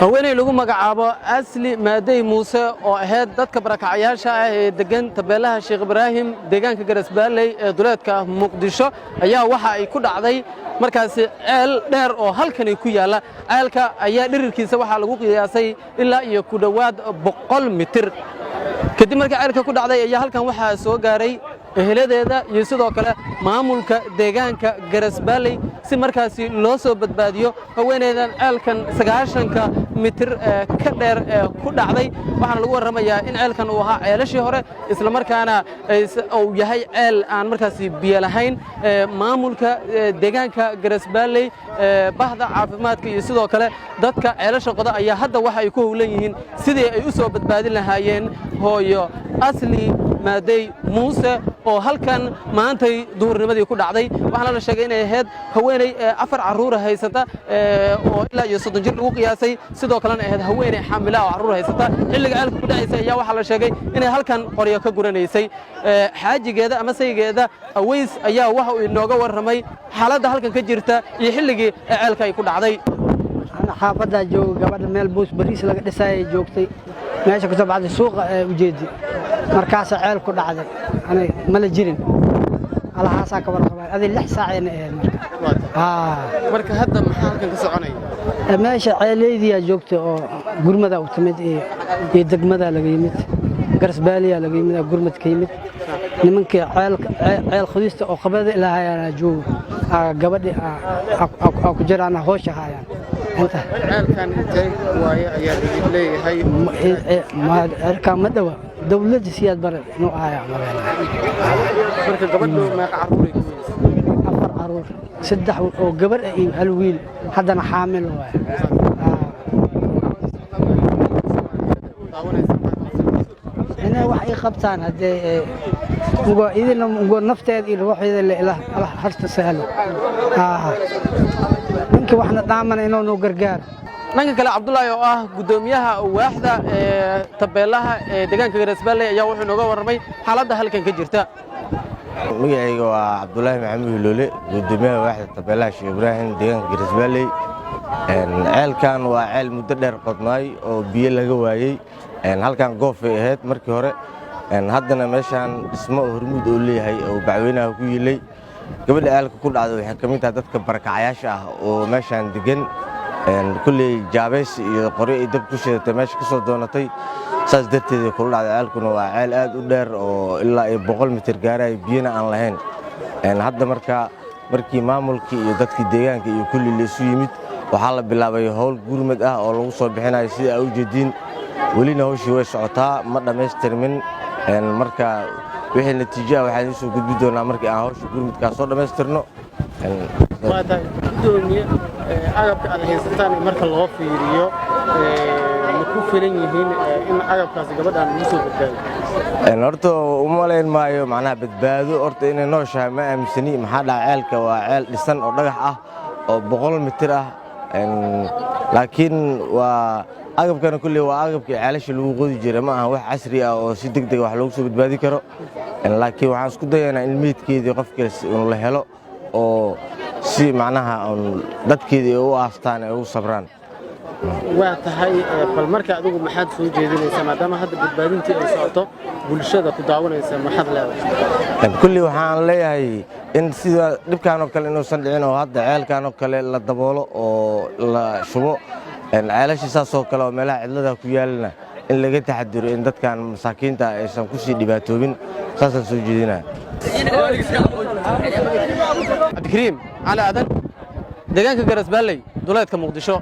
haweeney lagu magacaabo Asli Maaday Muuse oo ahayd dadka barakacayaasha ah ee degan tabeelaha Sheekh Ibraahim deegaanka Garasbaaley ee duleedka Muqdisho ayaa waxa ay ku dhacday markaasi ceel dheer oo halkan ku yaala ceelka ayaa dhirirkiisa waxa lagu qiyaasay ilaa iyo ku dhawaad 100 mitir kadib markii ceelka ku dhacday ayaa halkan waxa soo gaaray eheladeeda iyo sidoo kale maamulka deegaanka Garasbaaley si markaasi loo soo badbaadiyo haweeneydan ceelkan 90 mitir ka dheer ku dhacday waxaan lagu waramayaa in ceelkan uu ahaa ceelashii hore isla markaana uu yahay ceel aan markaasi biyo lahayn maamulka deegaanka Garasbaaley bahda caafimaadka iyo sidoo kale dadka ceelasha qoda ayaa hadda waxa ay ku howlan yihiin sidii ay u soo badbaadin lahaayeen hooyo Asli Maaday Muuse oo halkan maantay duhurnimadii ku dhacday waxaana la sheegay inay ahayd haweeney 4 caruur haysata oo ilaa iyo 30 jir lagu qiyaasay sidoo kalena ahayd haweeney xaamila oo caruur haysata xilliga ceelka ku dhacaysay ayaa waxa la sheegay inay halkan qoryo ka guranaysay xaajigeeda ama saygeeda Aways ayaa waxa uu inooga waramay xaaladda halkan ka jirta iyo xilligii ceelka ay ku dhacday ana xaafada joog gabadha meel boos bariis laga dhisay joogtay meesha ka soo baxday suuqa ujeedi markaas ceel ku dhacday ana ma la jirin alahaasa ka warqabay adii 6 saac ay ahayd marka hadda maxaa halkan ka soconay meesha ceeleydii joogtay oo gurmada u timid ee degmada laga yimid Garasbaaley laga yimid gurmad ka yimid nimankii ceel khudista oo qabada ilaahayana joog gabadhi ku jiraan hoosha hayaan inta ceelkan intee waaye ayaa leeyahay ma erka ma dhawa dawladda siyaad bar inuu ahaa marka gabadhu ma caruur afar caruur saddex oo gabar iyo hal wiil haddana xaamil waay ina wax ay qabtaan hadee ugu nafteed iyo waxeeda la harta sahal ninkii waxna dhaaman inuu noo gargaar dhanka kale Cabdullaahi oo ah gudoomiyaha waaxda tabeelaha deegaanka Garasbaaley ayaa wuxuu nooga warramay xaaladda halkan ka jirta magacayga waa Cabdullaahi Maxamed Hiloole gudoomiyaha waaxda tabeelaha Sheekh Ibraahim deegaanka Garasbaaley ceelkan waa ceel muddo dheer qodnay oo biyo laga waayay halkan goof ay ahayd markii hore haddana meeshan dhismo hormuud oo leeyahay oo bacweynaha ku yilay gabadha ceelka ku dhacday waxay kamid tahay dadka barakacayaasha ah oo meeshan degan kulli jaabeys iyo qori ay dab ku shidatay meesha ka soo doonatay saas darteed ku dhacday ceelkuna waa ceel aad u dheer oo ilaa 100 mitir gaaray biyana aan lahayn hadda markii maamulkii iyo dadkii deegaanka iyo kulli la isu yimid waxaa la bilaabay hawl gurmad ah oo lagu soo bixinayo sida ay u jeedin welina hawshii way socotaa ma dhameystirmin marka wixii natiijo waxaan soo gudbi doonaa markii aan hawsha gurmadka soo dhameystirno waada gudoomiye agabka aad haysataan marka loo fiiriyo ma ku filan yihiin in agabkaas gabadhan u soo badbaado horta uma leen maayo macnaha badbaado horta inay nooshahay ma aaminsani maxaa dhaca ceelka waa ceel dhisan oo dhagax ah oo 100 mitir ah laakiin waa agabkana kulli waa agabkii ceelasha lagu qodi jiray ma aha wax casri ah oo si degdeg wax loogu soo badbaadi karo laakiin waxaan isku dayaynaa in meedkeedii qofkaas uu la helo oo si macnaha dadkeedii u aastaan ay u sabraan waa tahay bal marka adigu maxaad soo jeedinaysaa maadaama hadda badbaadintii ay socoto bulshada ku daawanaysa maxaad leedahay kulli waxaan leeyahay in sida dhibkaan oo kale inuusan dhicin oo hadda ceelkaan oo kale la daboolo oo la shubo ceelasha saas oo kale oo meelaha cidlada ku yaalna in laga taxadiro in dadkan masaakiinta aysan ku sii dhibaatoobin saasaan soo jeedinaa Abdikariim cali aadan deegaanka Garasbaaley duleedka Muqdisho